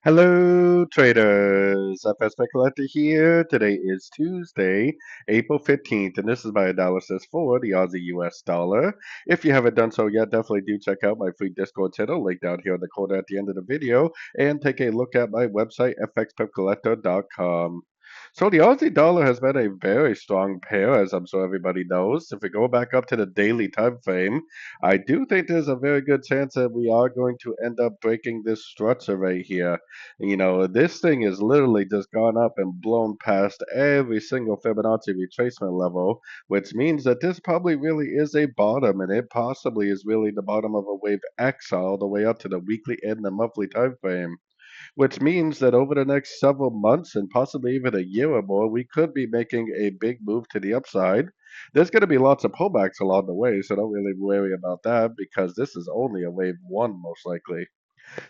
Hello, traders. FX Pip Collector here. Today is Tuesday, April 15th, and this is my analysis for the Aussie US dollar. If you haven't done so yet, definitely do check out my free Discord channel, link down here in the corner at the end of the video, and take a look at my website, fxpipcollector.com. So the Aussie dollar has been a very strong pair, as I'm sure everybody knows. If we go back up to the daily time frame, I do think there's a very good chance that we are going to end up breaking this structure right here. This thing has literally just gone up and blown past every single Fibonacci retracement level, which means that this probably really is a bottom, and it possibly is really the bottom of a wave X all the way up to the weekly and the monthly time frame, which means that over the next several months and possibly even a year or more, we could be making a big move to the upside. There's going to be lots of pullbacks along the way, so don't really worry about that because this is only a wave one, most likely.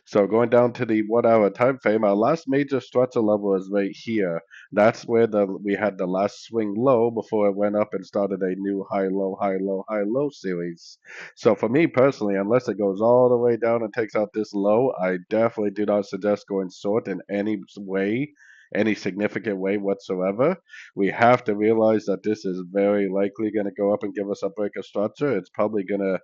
So going down to the 1 hour time frame, our last major structure level is right here. That's where we had the last swing low before it went up and started a new high low high low high low series. So for me personally, unless it goes all the way down and takes out this low, I definitely do not suggest going short in any way. Any significant way whatsoever. We have to realize that this is very likely going to go up and give us a break of structure. It's probably going to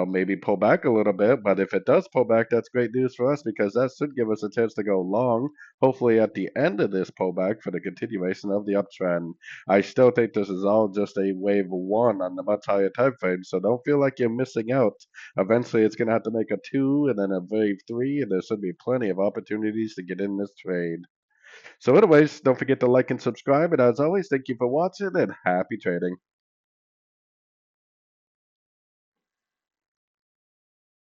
maybe pull back a little bit. But if it does pull back, that's great news for us because that should give us a chance to go long, hopefully at the end of this pullback for the continuation of the uptrend. I still think this is all just a wave one on the much higher time frame, so don't feel like you're missing out. Eventually, it's going to have to make a two and then a wave three, and there should be plenty of opportunities to get in this trade. So, anyways, don't forget to like and subscribe. And as always, thank you for watching and happy trading.